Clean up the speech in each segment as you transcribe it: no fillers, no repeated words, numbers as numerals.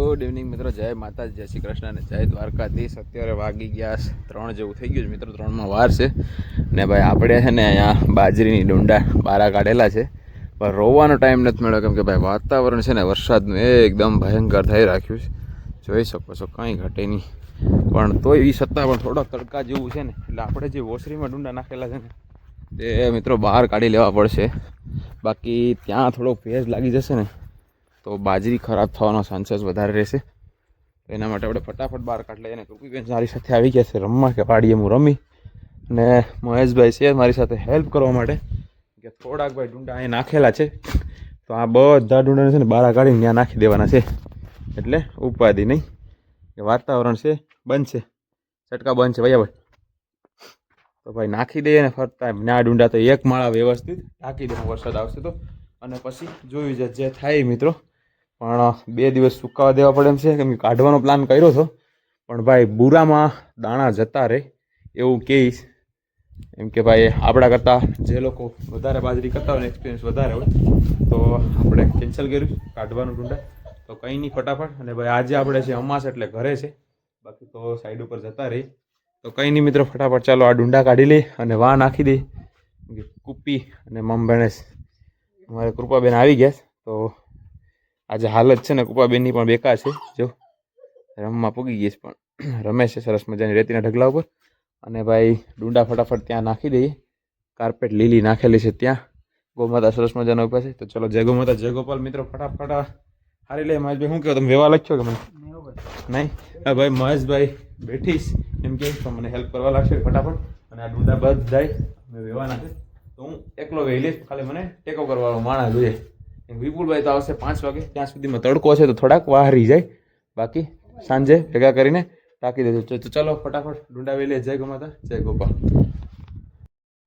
Good evening મિત્રો, જય માતાજી, જય શ્રી કૃષ્ણ અને જય દ્વારકાધીશ। અત્યારે વાગી ગયા 3 જેવું થઈ ગયું છે મિત્રો, 3માં વાર છે ને ભાઈ આપણે છે ને અહીંયા બાજરીની ડુંડા બારા કાઢેલા છે, પણ રોવાનો ટાઈમ નથી મળ્યો કેમ કે ભાઈ વાતાવરણ છે ને વરસાદનું એકદમ ભયંકર થઈ રાખ્યું છે, જોઈ શકો છો, કંઈ ઘટે નહીં। પણ તોય એ છતાં પણ થોડો તડકા જેવું છે ને, એટલે આપણે જે ઓસરીમાં ડુંડા નાખેલા છે ને તે મિત્રો બહાર કાઢી લેવા પડશે, બાકી ત્યાં થોડો ભેજ લાગી જશે ને તો બાજરી ખરાબ થવાનો ચાન્સીસ વધારે રહેશે। એના માટે આપણે ફટાફટ બહાર કાઢી લઈએ। અને કૃપીબેન મારી સાથે આવી ગયા છે રમવા, કે વાડીએ હું રમી, અને મહેશભાઈ છે મારી સાથે હેલ્પ કરવા માટે, કે થોડાક ભાઈ ડુંડા અહીં નાખેલા છે, તો આ બધા ડુંડાને છે ને બહાર કાઢીને ત્યાં નાખી દેવાના છે, એટલે ઉપાધિ નહીં, કે વાતાવરણ છે બંધ છે, છટકા બંધ છે બરાબર, તો ભાઈ નાખી દઈએ ને ફરતા ના ડુંડા તો એક માળા વ્યવસ્થિત ઢાંકી દે, વરસાદ આવશે તો, અને પછી જોયું જે થાય મિત્રો। પણ 2 દિવસ સુકાવા દેવા પડે એમ છે, કેમ કે કાઢવાનો પ્લાન કર્યો હતો, પણ ભાઈ બુરામાં દાણા જતા રહે એવું કહીશ, એમ કે ભાઈ આપણા કરતાં જે લોકો વધારે બાજરી કરતા હોય ને એક્સપિરિયન્સ વધારે હોય, તો આપણે કેન્સલ કર્યું કાઢવાનું ડુંડા, તો કંઈ નહીં ફટાફટ। અને ભાઈ આજે આપણે છે અમાસ એટલે ઘરે છે, બાકી તો સાઈડ ઉપર જતા રહી, તો કંઈ નહીં મિત્રો, ફટાફટ ચાલો આ ડુંડા કાઢી લઈ અને વાહ નાખી દઈ। કુપ્પી અને મમભેણેશ અમારે કૃપાબેન આવી ગયા, તો આજે હાલત છે ને કૃપાબેનની પણ બેકાર છે, જો રમવા પૂગી ગઈ છે, પણ રમે છે સરસ મજાની રેતીના ઢગલા ઉપર। અને ભાઈ ડુંડા ફટાફટ ત્યાં નાખી દઈએ, કાર્પેટ લીલી નાખેલી છે ત્યાં, ગૌમાતા સરસ મજાનો ઉભા છે, તો ચલો જય ગૌમાતા જય ગોપાલ મિત્રો, ફટાફટ હારી લે। મહેશભાઈ શું કહો, તમે વેવા લખ્યો કે મને નહીં? હા ભાઈ મહેશભાઈ બેઠીશ એમ કે તો મને હેલ્પ કરવા લાગશે ફટાફટ, અને આ ડુંડા બધાય મેં વેવાના છે, તો હું એકલો વેઈ લઈશ, ખાલી મને ટેકો કરવાનો માણસ જોઈએ। વિપુલભાઈ તો આવશે 5 વાગે, ત્યાં સુધીમાં તડકો છે તો થોડાક વાહરી જાય, બાકી સાંજે ભેગા કરીને ટાંકી દેજો। તો ચલો ફટાફટ ડુંડા વેઈ લે। જય ગૌમાતા જય ગોપાલ।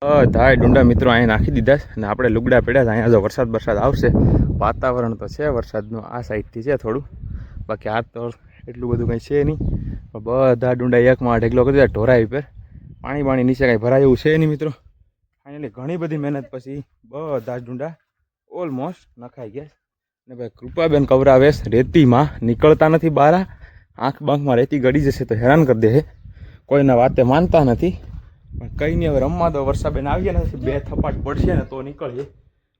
બધાય ડુંડા મિત્રો અહીં નાખી દીધા છે, અને આપણે લુગડા પડ્યા હતા, અહીંયા જો વરસાદ આવશે, વાતાવરણ તો છે વરસાદનું આ સાઈડથી છે થોડું, બાકી આ તો એટલું બધું કંઈ છે નહીં, પણ બધા ડુંડા એકમાં ઢેગલો કરી દીધા ઢોરાઈ પર, પાણી નીચે કાંઈ ભરાય એવું છે નહીં મિત્રો। ફાઇનલી ઘણી બધી મહેનત પછી બધા ડુંડા ઓલમોસ્ટ નખાઈ ગયા, ને ભાઈ કૃપાબેન કવરાવેશ રેતીમાં નીકળતા નથી બહાર, આંખ બાંખમાં રેતી ગળી જશે તો હેરાન કરી દે, કોઈના વાતે માનતા નથી, પણ કંઈ નહીં, હવે રમવા દો, વર્ષાબેન આવી ગયા નથી, 2 થપાટ પડશે ને તો નીકળીએ।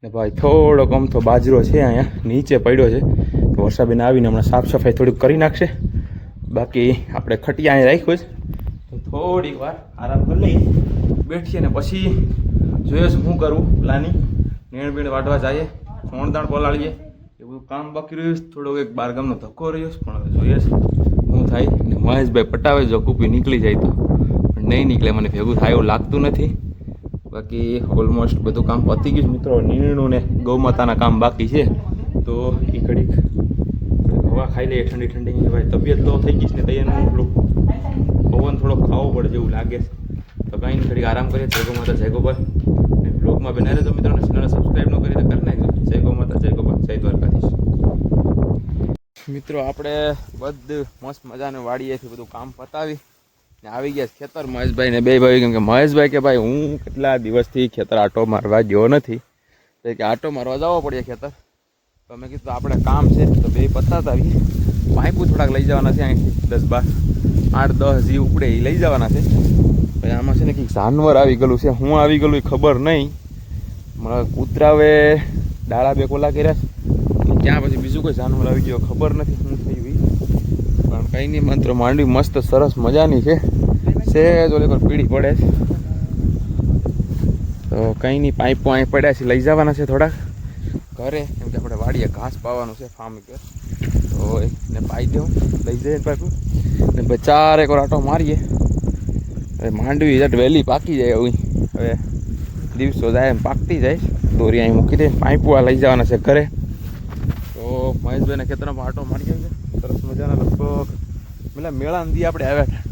ને ભાઈ થોડોક અમથો બાજરો છે અહીંયા નીચે પડ્યો છે, તો વર્ષાબેન આવીને હમણાં સાફ સફાઈ થોડીક કરી નાખશે, બાકી આપણે ખટિયા અહીં રાખ્યું છે, તો થોડીક વાર આરામ કરી લઈએ, બેઠીએ ને પછી જોઈએ શું કરવું પ્લાનિંગ, નેણ બીણ વાટવા જઈએ, ખોણદાણ પલાળીએ, એ બધું કામ બાકી રહ્યું છે, થોડોક એક બારગામનો ધક્કો રહ્યો છે, પણ હવે જોઈએ શું થાય। ને મહેશભાઈ પટાવે જો કુપી નીકળી જાય તો, પણ નહીં નીકળે, મને ભેગું થાય એવું લાગતું નથી, બાકી ઓલમોસ્ટ બધું કામ પતી ગયું મિત્રો, નીણું ને ગૌમાતાના કામ બાકી છે, તો એ ઘડીક હવા ખાઈ લઈએ ઠંડી ઠંડી, ભાઈ તબિયત લો થઈ ગઈ છે ને તૈયાર પવન થોડો ખાવો પડે જેવું લાગે છે, તો કંઈ નહીં ઘડીક આરામ કરીએ। જય ગૌમાતા જય ગોપાલ। બ્લોગમાં બને રહેજો મિત્રોને, ચેનલને સબસ્ક્રાઈબ ન કરી તો કરી નાખજો। જય ગૌમાતા જય ગોપાલ જય દ્વારકાધીશ। મિત્રો આપણે બધું મસ્ત મજાનું વાડીએથી બધું કામ પતાવી ને આવી ગયા ખેતર, મહેશભાઈ ને બે ભાઈ, કેમ કે મહેશભાઈ કે ભાઈ હું કેટલા દિવસથી ખેતર આટો મારવા ગયો નથી, તો કે આટો મારવા જવો પડે ખેતર, તો મેં કીધું આપણે કામ છે તો બે પતાતા આવીએ, પાઇપો થોડાક લઈ જવાના છે, અહીંથી 10 12 8 10 જી ઉપડે એ લઈ જવાના છે। ભાઈ આમાં છે ને કંઈક જાનવર આવી ગયેલું છે, હું આવી ગયેલું એ ખબર નહીં, કૂતરાવે ડાળા 2 કોલા કર્યા છે, ક્યાં પછી બીજું કોઈ જાનવર આવી ગયો ખબર નથી શું થયું, પણ કંઈ નહીં, મંત્ર માંડવી મસ્ત સરસ મજાની છે, સેજ ઓલી પર પીળી પડે છે, તો કંઈ નહીં, પાઇપો અહીં પડ્યા છે, લઈ જવાના છે થોડાક ઘરે, કેમ કે આપણે વાડીએ ઘાસ પાવાનું છે ફાર્મ પર, તો એને પાઈ દઉં, લઈ જઈએ પાઇપો ને 4 એક આટો મારીએ, હવે માંડવી જટ વહેલી પાકી જાય, હવે દિવસો જાય એમ પાકતી જાય, દોરી અહીં મૂકી દે, પાઇપો આ લઈ જવાના છે ઘરે। તો મહેશભાઈને ખેતરમાં આટો મારી ગયો છે સરસ મજાના, લગભગ પેલા મેળા નદી આપણે આવ્યા હતા,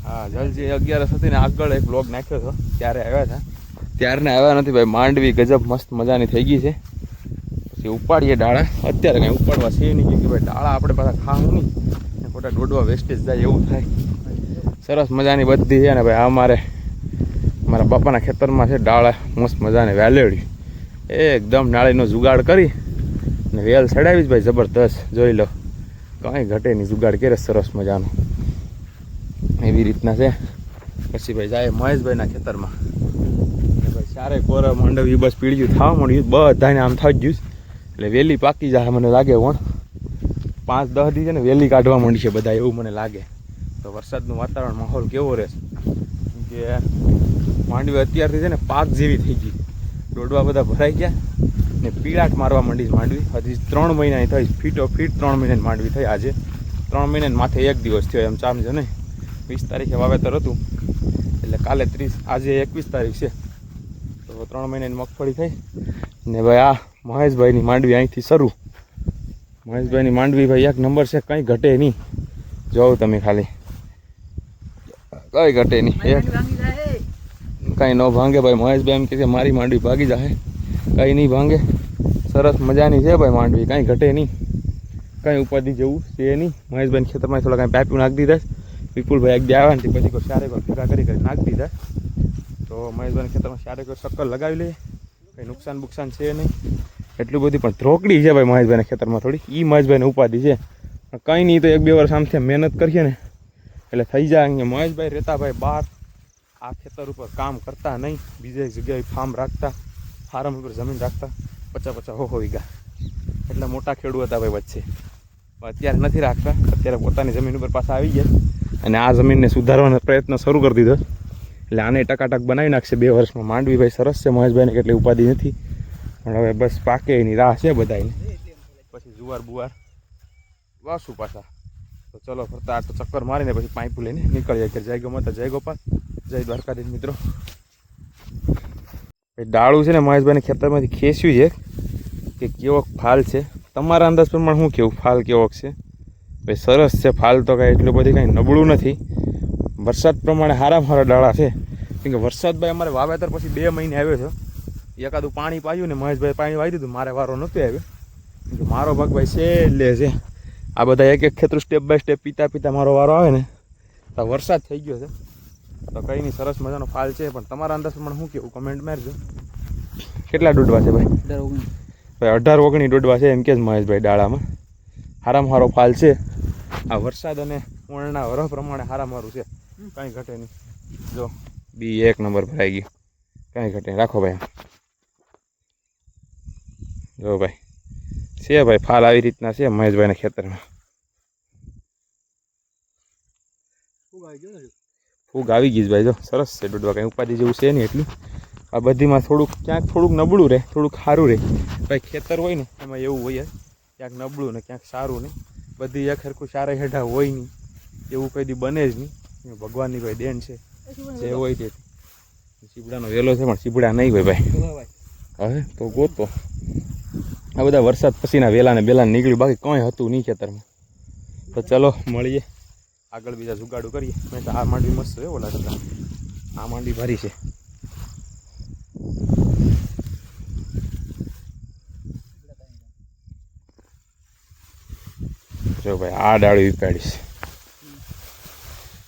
હા જલજી 11 હતી ને આગળ એક બ્લોગ નાખ્યો હતો ત્યારે આવ્યા હતા, ત્યારને આવ્યા નથી ભાઈ, માંડવી ગજબ મસ્ત મજાની થઈ ગઈ છે, પછી ઉપાડીએ ડાળા, અત્યારે કંઈ ઉપાડવા છે નહીં, કે ભાઈ ડાળા આપણે પાછા ખાવું નહીં, ખોટા દોડવા વેસ્ટેજ જાય એવું થાય, સરસ મજાની બધી છે ને ભાઈ, આ મારા બાપાના ખેતરમાં છે ડાળા મસ્ત મજાને વેલેડી, એકદમ નાળીનો જુગાડ કરી ને વેલ ચડાવીશ ભાઈ જબરદસ્ત, જોઈ લો કાંઈ ઘટે નહીં, જુગાડ કરે સરસ મજાનો એવી રીતના છે. પછી ભાઈ જાય મહેશભાઈના ખેતરમાં. ભાઈ ચારે કોરા માંડવી બસ પીળ્યું થવા મળ્યું, બધાને આમ થઈ ગયું એટલે વહેલી પાકી જાય મને લાગે. પણ 5-10 દી છે ને વહેલી કાઢવા માંડી છે બધા, એવું મને લાગે. તો વરસાદનું વાતાવરણ માહોલ કેવો રહેશે કે માંડવી અત્યારથી છે ને પાક જેવી થઈ ગઈ, દોડવા બધા ભરાઈ ગયા ને પીળાટ મારવા માંડી માંડવી. હજી 3 મહિનાની થઈ, ફીટો ફીટ 3 મહિનાની માંડવી થઈ. આજે 3 મહિનાની માથે 1 દિવસ થયો એમ ચામજો ને. 20 તારીખે વાવેતર હતું એટલે કાલે 30, આજે 21 તારીખ છે, તો 3 મહિનાની મગફળી થઈ ને. ભાઈ આ મહેશભાઈની માંડવી અહીંથી શરૂ. મહેશભાઈની માંડવી ભાઈ 1 નંબર છે, કંઈ ઘટે નહીં. જોઉં તમે ખાલી, કંઈ ઘટે નહીં, કંઈ ન ભાંગે ભાઈ. મહેશભાઈ એમ કહે છે મારી માંડવી ભાગી જાય, કંઈ નહીં ભાંગે. સરસ મજાની છે ભાઈ માંડવી, કાંઈ ઘટે નહીં, કંઈ ઉપાધિ જેવું છે નહીં. મહેશભાઈ ખેતરમાં થોડા કાંઈ પાઇપું નાખી દીધા. વિપુલભાઈ એક બે આવ્યા ને પછી કોઈ ચારે કોઈ ભેગા કરી નાખી દીધા. તો મહેશભાઈ ખેતરમાં ચારે કોઈ શક્કર લગાવી લઈએ, કંઈ નુકસાન બુકસાન છે નહીં એટલું બધું. પણ ધ્રોકડી છે ભાઈ મહેશભાઈના ખેતરમાં થોડી, એ મહેશભાઈને ઉપાધિ છે. કંઈ નહીં તો 1-2 વર્ષ આમથી મહેનત કરીએ ને એટલે થઈ જાય. મહેશભાઈ રહેતા ભાઈ બહાર, આ ખેતર ઉપર કામ કરતા નહીં, બીજે જગ્યાએ ફાર્મ રાખતા, ફાર્મ ઉપર જમીન રાખતા 50-50 વીઘા. એટલે મોટા ખેડૂત હતા ભાઈ વચ્ચે. અત્યારે નથી રાખતા, અત્યારે પોતાની જમીન ઉપર પાછા આવી ગયા અને આ જમીનને સુધારવાનો પ્રયત્ન શરૂ કરી દીધો. એટલે આને ટકાટક બનાવી નાખશે 2 વર્ષમાં. માંડવી ભાઈ સરસ છે, મહેશભાઈને કેટલી ઉપાધિ નથી. પણ હવે બસ પાકે એની રાહ છે બધાને. પછી જુવાર બુવાર વાસું પાછા. તો ચલો ફરતા આ તો ચક્કર મારીને પછી પાઇપું લઈને નીકળીએ કે જય ગો માતા, જય ગોપાલ, જય દ્વારકાધીશ. મિત્રો ડાળું છે ને મહેશભાઈને ખેતરમાંથી ખેંચ્યું છે કે કેવો ફાલ છે. તમારા અંદાજ પ્રમાણે શું કેવું, ફાલ કેવો છે ભાઈ? સરસ છે ફાલ, તો કાંઈ એટલું બધી કાંઈ નબળું નથી. વરસાદ પ્રમાણે સારા ડાળા છે. કેમ કે વરસાદ ભાઈ અમારે વાવેતર પછી 2 મહિને આવ્યો છે. એકાદું પાણી પાયું ને મહેશભાઈ પાણી વાવી દીધું, મારે વારો નહોતો આવ્યો. કેમ કે મારો ભાગ ભાઈ છેલ્લે છે. આ બધા એક ખેતર સ્ટેપ બાય સ્ટેપ પીતા મારો વારો આવે ને તો વરસાદ થઈ ગયો છે. તો કંઈ નહીં, સરસ મજાનો ફાલ છે. પણ તમારા અંદાજ પ્રમાણે શું કેવું કમેન્ટ મારજો. કેટલા દોડવા છે ભાઈ? 18-19 દોડવા છે એમ કે જ મહેશભાઈ ડાળામાં. સારામાં સારો ફાલ છે. આ વરસાદ અને ઉણના વરહ પ્રમાણે સારામાં છે, કંઈ ઘટે નહીં. જો બી 1 નંબર ભરાઈ ગયું, કંઈ ઘટે. રાખો ભાઈ, જો ભાઈ છે ભાઈ ફાલ આવી રીતના છે મહેશભાઈના ખેતરમાં. ફૂગ આવી ગઈ ભાઈ, જો સરસ છે દોડવા, કંઈ ઉપાધિ જેવું છે નહીં એટલું. આ બધીમાં ક્યાંક થોડુંક નબળું રહે, થોડુંક સારું રહે. ભાઈ ખેતર હોય ને એમાં એવું હોય, ક્યાંક નબળું ને ક્યાંક સારું નહીં. બધી એક સરખું સારા હેઠા હોય નહીં, એવું કઈ દી બને જ નહીં. ભગવાનની ભાઈ દેન છે, જે હોય તે. સીપડાનો વેલો છે પણ સીપડા નહીં હોય ભાઈ. હવે તો ગોતો આ બધા વરસાદ પછીના વેલાને બેલાને નીકળ્યું, બાકી કંઈ હતું નહીં ખેતરમાં. તો ચલો મળીએ આગળ, બીજા જુગાડું કરીએ. મેં તો આ માંડવી મસ્ત છે, ઓલા કરતા આ માંડવી ભારી છે. જો ભાઈ આ ડાળી ઉપાડીશ.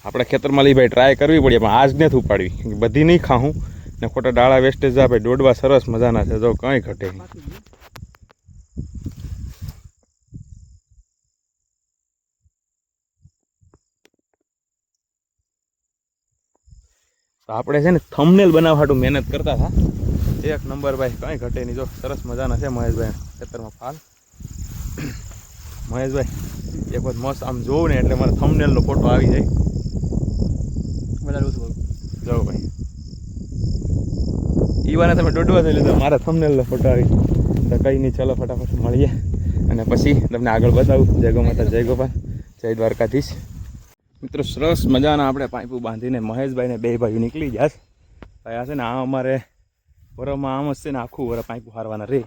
આપણે ખેતરમાં લઈ ભાઈ ટ્રાય કરવી પડીએ, પણ આજ નથી ઉપાડવી, બધી નહીં ખાઉં ને ખોટા ડાળા વેસ્ટેજ જાય. ભાઈ દોડવા સરસ મજાના છે, જો કંઈ ઘટે નહીં. તો આપણે છે ને થંબનેલ બનાવવા હાટું મહેનત કરતા હતા. 1 નંબર ભાઈ, કંઈ ઘટે નહીં. જો સરસ મજાના છે મહેશભાઈ ખેતરમાં ફાલ. મહેશભાઈ એક વખત મસ્ત આમ જોઉં ને એટલે મારે થંબનેલનો ફોટો આવી જાય. જો ભાઈ ઈવાને તમે દોડવા થઈ લીધો, મારા થંબનેલનો ફોટો આવી. તો કંઈ નહીં, ચલો ફટાફટ મળીએ અને પછી તમને આગળ બતાવું. જય ગો માતા, જય ગોપાલ, જય દ્વારકાધીશ. મિત્રો સરસ મજાના આપણે પાઇપું બાંધીને મહેશભાઈને 2 ભાઈઓ નીકળી ગયા. ભાઈ આ છે ને આ અમારે વરમાં આમ જ છે ને આખું વર પાઇપું હારવાના રહે.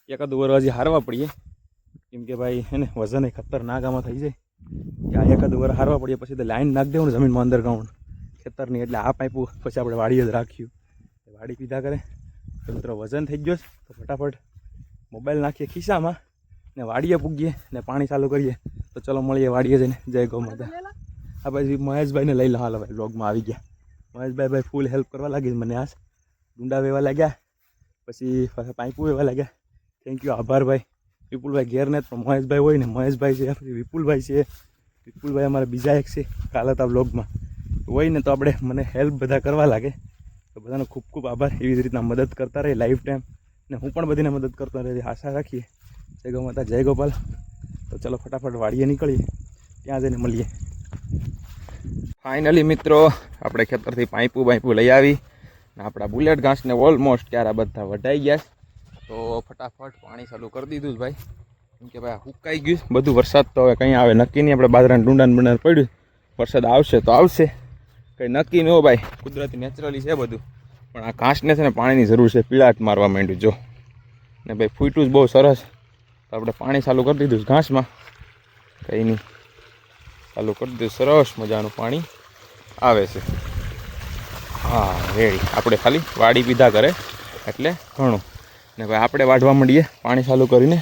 એકાદું વર હજી હારવા પડીએ, કેમ કે ભાઈ એને વજન ખતરનાક આમાં થઈ જાય. આ એકાદું વર હારવા પડીએ પછી તો લાઈન નાખી દેવું ને જમીનમાં અંડરગ્રાઉન્ડ ખેતરની. એટલે આ પાઇપું પછી આપણે વાડીએ જ રાખ્યું. વાડી પીધા કરે તો મિત્રો વજન થઈ ગયો તો ફટાફટ મોબાઈલ નાખીએ ખિસ્સામાં ને વાડીએ પૂગીએ ને પાણી ચાલુ કરીએ. તો ચલો મળીએ વાડીએ જઈને. જય ગૌ માતા. આ પછી મહેશભાઈને લઈ લો. હાલો ભાઈ બ્લોગમાં આવી ગયા. મહેશભાઈ ભાઈ ફૂલ હેલ્પ કરવા લાગી મને. આ ડુંડા વેવા લાગ્યા, પછી પાઇપું વેવા લાગ્યા. થેન્ક યુ, આભાર ભાઈ. વિપુલભાઈ ઘેર ને પણ મહેશભાઈ હોય ને, મહેશભાઈ છે, પછી વિપુલભાઈ છે. વિપુલભાઈ અમારા બીજા એક છે કાલે હતા બ્લોગમાં હોય ને, તો આપણે મને હેલ્પ બધા કરવા લાગે. તો બધાનો ખૂબ ખૂબ આભાર. એવી જ રીતના મદદ કરતા રહે લાઈફ ટાઈમ, ને હું પણ બધીને મદદ કરતો રહે આશા રાખીએ. જય ગૌ માતા, જય ગોપાલ. તો ચલો ફટાફટ વાડીએ નીકળીએ, ત્યાં જઈને મળીએ. ફાઇનલી મિત્રો આપણે ખેતરથી પાઇપું લઈ આવી ને આપણા બુલેટ ઘાસને ઓલમોસ્ટ ક્યારે બધા વઢાઈ ગયા. તો ફટાફટ પાણી ચાલુ કરી દીધું ભાઈ, કેમ કે ભાઈ હુકાઈ ગયું બધું. વરસાદ તો હવે કંઈ આવે નક્કી નહીં. આપણે બાજરાને ડુંડાને પડ્યું, વરસાદ આવશે તો આવશે, કંઈ નક્કી ન હો ભાઈ. કુદરતી નેચરલી છે બધું, પણ આ ઘાસને છે ને પાણીની જરૂર છે. પીળાટ મારવા માંડ્યું જો ને ભાઈ, ફૂટ્યું જ બહુ સરસ. તો આપણે પાણી ચાલુ કરી દીધું ઘાસમાં, કંઈ નહીં ચાલુ કરી દીધું. સરસ મજાનું પાણી આવે છે. હા રેડી. આપણે ખાલી વાડી પીધા કરે એટલે ઘણું. ને ભાઈ આપણે વાઢવા માંડીએ પાણી ચાલુ કરીને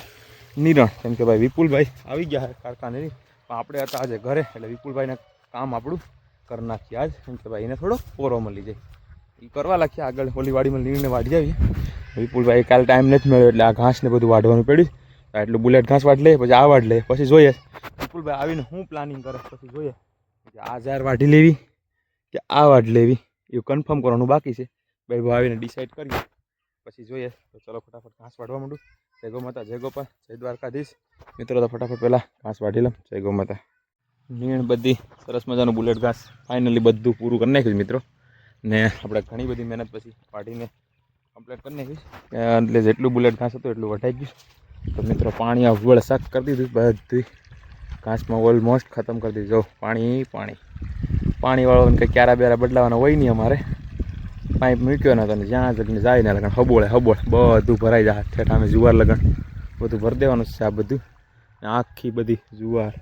નિરણ, કેમ કે ભાઈ વિપુલભાઈ આવી ગયા છે કારખાનેથી, પણ આપણે હતા આજે ઘરે, એટલે વિપુલભાઈને કામ આપણું કરી નાખીએ આજ, કેમ કે ભાઈ એને થોડો પોરો મળી જાય. એ કરવા લાગીએ આગળ ઓલી વાડીમાં નીરને વાઢી આવીએ. વિપુલભાઈ કાલે ટાઈમ નથી મળ્યો એટલે આ ઘાસને બધું વાઢવાનું પડ્યું. એટલું બુલેટ ઘાસ વાઢ લે, પછી આ વાઢ લે, પછી જોઈએ વિપુલભાઈ આવીને હું પ્લાનિંગ કરે, પછી જોઈએ કે આ ઝાર વાઢી લેવી કે આ વાઢ લેવી, એવું કન્ફર્મ કરવાનું બાકી છે. ભાઈ આવીને ડિસાઈડ કરીએ પછી જોઈએ. તો ચલો ફટાફટ ઘાસ વાઢવા માંડું. જય ગૌ માતા, જય ગોપાલ, જય દ્વારકાધીશ. મિત્રો તો ફટાફટ પહેલાં ઘાસ વાઢી લઉં. જય ગૌ માતા. નીણ બધી સરસ મજાનું બુલેટ ઘાસ ફાઇનલી બધું પૂરું કરી નાખ્યું મિત્રો. ને આપણે ઘણી બધી મહેનત પછી વાઢીને કમ્પ્લીટ કરી નાખીશ. એટલે જેટલું બુલેટ ઘાસ હતું એટલું વઢાઈ ગયું. તો મિત્રો પાણી અવળ શાક કરી દીધું, બધી ઘાસમાં ઓલમોસ્ટ ખતમ કરી દીધું. જો પાણીવાળો કંઈ ક્યારા બેરા બદલાવાના હોય નહીં અમારે. પાઇપ મૂક્યો ને તો જ્યાં જઈને જાય ને લગન હબોળે બધું ભરાઈ જાય. ઠેઠ અમે જુવાર લગન બધું ભરી દેવાનું છે. આ બધું આખી બધી જુવાર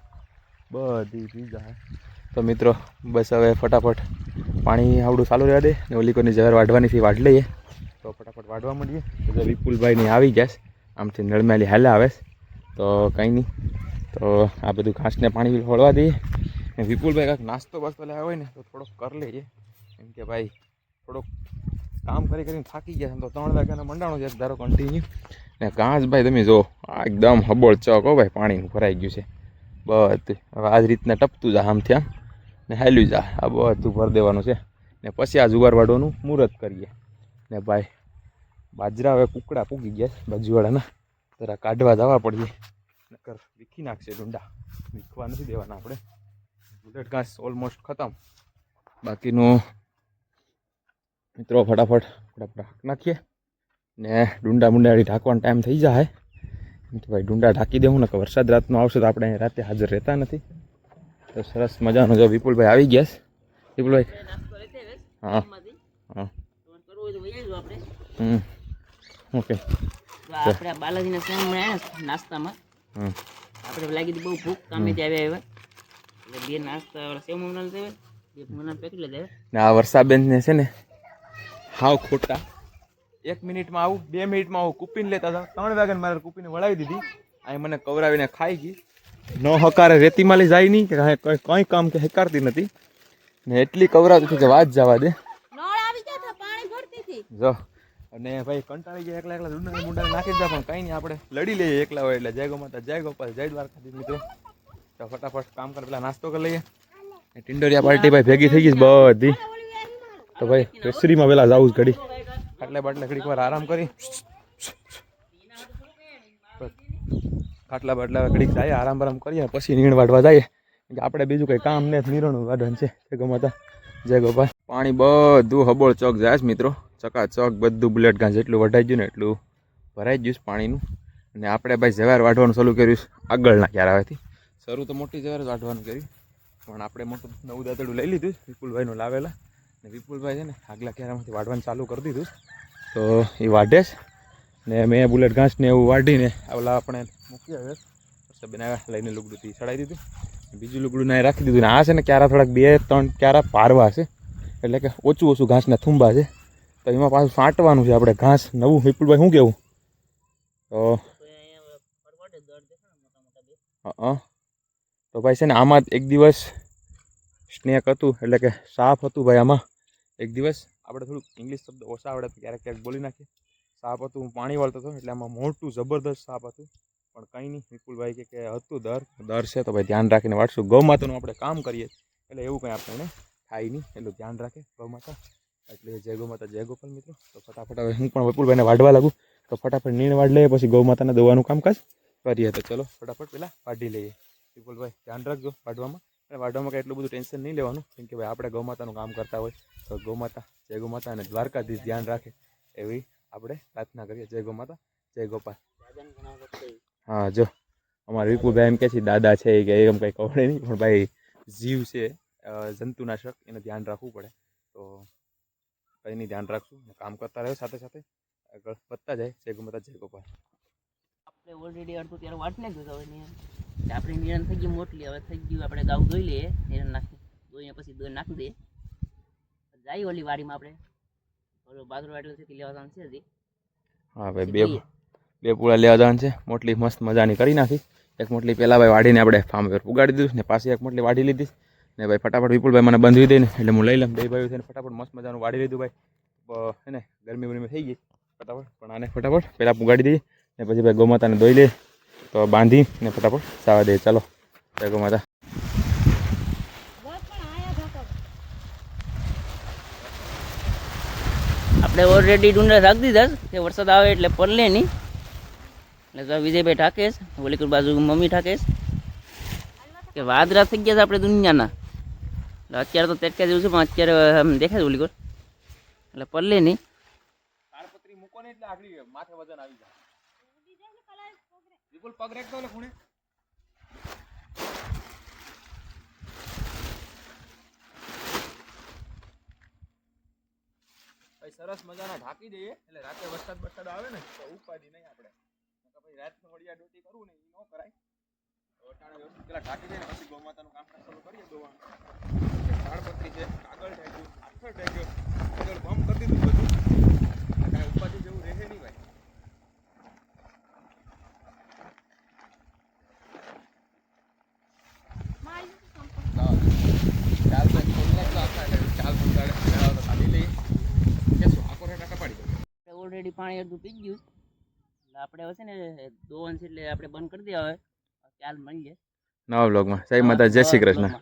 બધી પી જાય. તો મિત્રો બસ હવે ફટાફટ પાણી આવડું ચાલુ રહેવા દે ને ઓલી કોની ઝેર વાઢવાનીથી વાઢ લઈએ. તો ફટાફટ વાઢવા માંડીએ. તો વિપુલભાઈની આવી ગયા છે, આમથી નળમેલી હાલે આવે તો કંઈ નહીં. તો આ બધું ઘાસને પાણી વળવા દઈએ. ને વિપુલભાઈ કાંઈક નાસ્તો બાસ્તો લાવ્યા હોય ને તો થોડોક કરી લઈએ, કેમ કે ભાઈ થોડોક કામ કરીને થાકી ગયા છે. તો 3 વાગ્યાનો મંડાણો છે ધારો કન્ટિન્યુ. ને ઘાસ ભાઈ તમે જો આ એકદમ હબોળ ચોક હો ભાઈ, પાણીનું ભરાઈ ગયું છે બધું. હવે આ જ રીતના ટપતું જાય આમથી આમ ને હાલ્યું જાય. આ બધું ભરી દેવાનું છે ને પછી આ જુવાર વાળવાનું મુહૂર્ત કરીએ. ને ભાઈ બાજરા હવે કુકડા પૂગી ગયા બાજુવાળાના, જરા કાઢવા જવા પડીએ, નકર વીખી નાખશે ડુંડા. વીખવા નથી દેવાના આપણે. બુલેટ ઘાસ ઓલમોસ્ટ ખતમ. બાકીનું મિત્રો ફટાફટ નાખીએ ને ડુંડા મુંડાળી ઢાંકવાનો ટાઈમ થઈ જાય. તો ભાઈ ડુંડા ઢાંકી દેવું ને, કે વરસાદ રાતનો આવશે તો આપણે અહીં રાતે હાજર રહેતા નથી. તો સરસ મજાનો જો વિપુલભાઈ આવી ગયા છે. વિપુલભાઈ હા હા ઓકે. આપણે બાલાજીના સામે નાસ્તામાં આપણે લાગી હતી બહુ ભૂખ, કામેથી આવ્યા એટલે 2 નાસ્તા સેવ મમરાના દેવે, 1 મમરાના પેકેટ લઈ દેવે. ને આ વર્ષાબેનને છે ને હાવ ખોટા 1 મિનિટમાં આવું 2 મિનિટમાં આવું કુપીને લેતા હતા. 3 વાગ્યાને મારે કુપીને વળાવી દીધી. અહીં મને કવરાવીને ખાઈ ગઈ. ન હકારે રેતીમાં લઈ જાય નહીં કે કંઈ કામ કે હકારતી નથી ને એટલી કવરાવતી હતી કે વાત જવા દે. જો અને ભાઈ કંટાળી ગયા એકલા ડુંડા મુંડા નાખી દીધા, પણ કંઈ નહીં આપણે લડી લઈએ એકલા હોય એટલે. જય ગૌ માતા, જય ગોપાલ, જય દ્વારકાધીશ મિત્રો. તો ફટાફટ કામ કરે પેલા નાસ્તો કરી લઈએ. ટિંડોરિયા પાર્ટી ભાઈ ભેગી થઈ ગઈ બધી. તો ભાઈ રેસરીમાં પેલા જવું જ ઘડી ખાટલે બાટલે ઘડીક વાર આરામ કરી ખાટલા બાટલા ઘડીક જાય આરામ આરામ કરીએ પછી નીણ વાઢવા જઈએ. આપણે બીજું કંઈ કામ ને નીરણું વાઢવાનું છે. જય ગૌ માતા, જય ગોપાલ. પાણી બધું હબોળ ચોક જાય છે મિત્રો, ચકાચક બધું બુલેટ ઘાસ જેટલું વઢાઈ ગયું ને એટલું ભરાઈ ગયું પાણીનું. અને આપણે ભાઈ ઝવેર વાઢવાનું ચાલુ કર્યું આગળના ક્યારાથી. શરૂ તો મોટી ઝવેર જ વાઢવાનું કર્યું, પણ આપણે મોટું નવું દાંતડું લઈ લીધું વિપુલભાઈનું લાવેલા. ને વિપુલભાઈ છે ને આગલા ક્યારામાંથી વાઢવાનું ચાલુ કરી દીધું. તો એ વાઢે છે ને મેં બુલેટ ઘાસને એવું વાઢીને ઓલા આપણે મૂકી આવ્યા પછી બનાવ્યા લઈને લુગડુંથી ચડાવી દીધું. બીજું લુગડું ના રાખી દીધું. ને આ છે ને ક્યારા થોડાક 2-3 ક્યારા પારવા છે, એટલે કે ઓછું ઘાસના થૂંબા છે. તો એમાં પાછું સાંટવાનું છે આપણે ઘાસ નવું. વિપુલભાઈ શું કહેવું? તો ભાઈ છે ને આમાં એક દિવસ સ્નેક હતું, એટલે કે સાફ હતું ભાઈ. આમાં એક દિવસ આપણે થોડુંક ઇંગ્લિશ શબ્દ ઓછા આવડે તો ક્યારેક બોલી નાખીએ. સાપ હતું, હું પાણી વાળતો હતો એટલે આમાં મોટું જબરદસ્ત સાપ હતું, પણ કંઈ નહીં. વિપુલભાઈ કે હતું દર છે તો ભાઈ ધ્યાન રાખીને વાટશું. ગૌ માતાનું આપણે કામ કરીએ એટલે એવું કંઈ આપણને થાય નહીં, એટલું ધ્યાન રાખે ગૌ માતા. એટલે જય ગૌ માતા, જય ગોપાલ મિત્રો. તો ફટાફટ હવે હું પણ વિપુલભાઈને વાઢવા લાગું, તો ફટાફટ નીણ વાઢ લઈએ, પછી ગૌ માતાના દવાનું કામકાજ કરીએ. તો ચલો ફટાફટ પહેલાં વાઢી લઈએ. વિપુલભાઈ ધ્યાન રાખજો વાઢવામાં, અને વાઢવામાં કંઈ એટલું બધું ટેન્શન નહીં લેવાનું, કેમ કે ભાઈ આપણે ગૌ માતાનું કામ કરતા હોય તો ગૌ માતા, જય ગૌ માતા અને દ્વારકાધીશ ધ્યાન રાખે એવી આપણે પ્રાર્થના કરીએ. જય ગૌ માતા, જય ગોપાલ. હા, જો અમારા વિપુલભાઈ એમ કહે છે દાદા છે કે એમ કંઈ કવડે નહીં, પણ ભાઈ જીવ છે, જંતુનાશક, એને ધ્યાન રાખવું પડે. તો કંઈ નહીં, ધ્યાન રાખશું, કામ કરતા રહ્યો સાથે સાથે આગળ વધતા જાય. જય ગૌ માતા, જય ગોપાલ. આપણે ઓલરેડી અડધું ત્યારે વાટ નાખ્યું તો હવે આપણી નિરણ થઈ ગઈ મોટલી, હવે થઈ ગયું આપણે ગાઉ ધોઈ લઈએ, નિરણ નાખી ધોઈને પછી દોઈ નાખી દઈએ. જાય ઓલી વાડીમાં આપણે ઓલો બાજરો વાટેલો છે તે લેવા જવાનું છે હજી. હા ભાઈ, બે પૂળા લેવા જવાનું છે. મોટલી મસ્ત મજાની કરી નાખી. એક મોટલી પહેલાં ભાઈ વાડીને આપણે ફાર્મ પર ઉગાડી દીધું ને પાછી એક મોટલી વાડી લીધી ને ભાઈ ફટાફટ વિપુલભાઈ મને બંધવી દે ને એટલે હું લઈ લઉં. બે ભાઈઓ છે ને ફટાફટ મસ્ત મજાનું વાડી લીધું ભાઈ. હે ને ગરમી બરમી થઈ ગઈ ફટાફટ, પણ આને ફટાફટ પહેલાં ઉગાડી દઈએ ને પછી ભાઈ ગૌ માતાને ધોઈ લઈએ, તો બાંધી ને ફટાફટ સાવા દઈએ. ચાલો, જય ગૌ માતા. આપણે ઓલરેડી ડુંડા રાખી દીધા છે, વરસાદ આવે એટલે પડલે નહીં. એટલે તો વિજયભાઈ ઠાકેશ, ઓલીકુર બાજુ મમ્મી ઠાકેશ કે વાદરા થઈ ગયા છે આપણે દુનિયાના. એટલે અત્યારે તો તેટકા જેવું છે, પણ અત્યારે આમ દેખાય છે ઓલીકુર, એટલે પડલે નહીં. તાળપત્રી મૂકો ને એટલે આગળ માથે વજન આવી જાય. વિપુલ પગ રાખતો એટલે ખૂણે સરસ મજાના ઢાંકી દઈએ એટલે રાતે વરસાદ આવે ને તો ઉપાડી નહીં આપણે. ભાઈ રાત વડિયા ડોટી કરવું ને એ ન કરાય. પેલા ઢાંકી દઈએ પછી ગૌ માતાનું કામ ચાલુ કરીએ. દોવાનું તાળપત્રી છે, કાગળ ઢાંક્યું, આથર ઢાંક્યો, આગળ બમ કરી દીધું બધું. કાંઈ ઉપાધિ જેવું રહે નહીં ભાઈ. ઓલરેડી પાણી અડધું પી ગયું એટલે આપણે હવે છે ને દોવાનું છે એટલે આપણે બંધ કરી દઈએ. હવે ચાલ મળીએ નવા બ્લોગમાં. જય માતા, જય શ્રી કૃષ્ણ.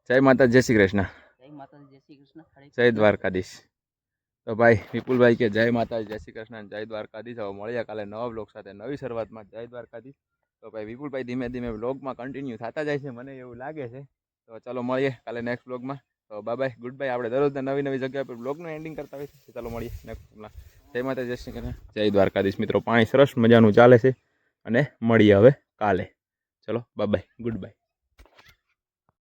જય માતા, જય શ્રી કૃષ્ણ. જય માતાજી, જય શ્રી કૃષ્ણ, જય દ્વારકાધીશ. તો ભાઈ વિપુલભાઈ કે જય માતા, જય શ્રી કૃષ્ણ, જય દ્વારકાધીશ. હવે મળીએ કાલે નવા બ્લોગ સાથે, નવી શરૂઆતમાં. જય દ્વારકાધીશ. તો ભાઈ વિપુલભાઈ ધીમે ધીમે બ્લોગમાં કન્ટિન્યુ થતા જાય છે, મને એવું લાગે છે. તો ચાલો મળીએ કાલે નેક્સ્ટ બ્લોગમાં. તો બાય, ગુડ બાય. આપણે દરરોજ નવી જગ્યા પર બ્લોગનું એન્ડિંગ કરતા હોય છે. ચાલો મળીએ નેક્સ્ટ બ્લોગમાં. જય માતા, જય શ્રી કૃષ્ણ, જય દ્વારકાધીશ. મિત્રો પાણી સરસ મજાનું ચાલે છે અને મળીએ હવે કાલે. ચલો બાય, ગુડ બાય.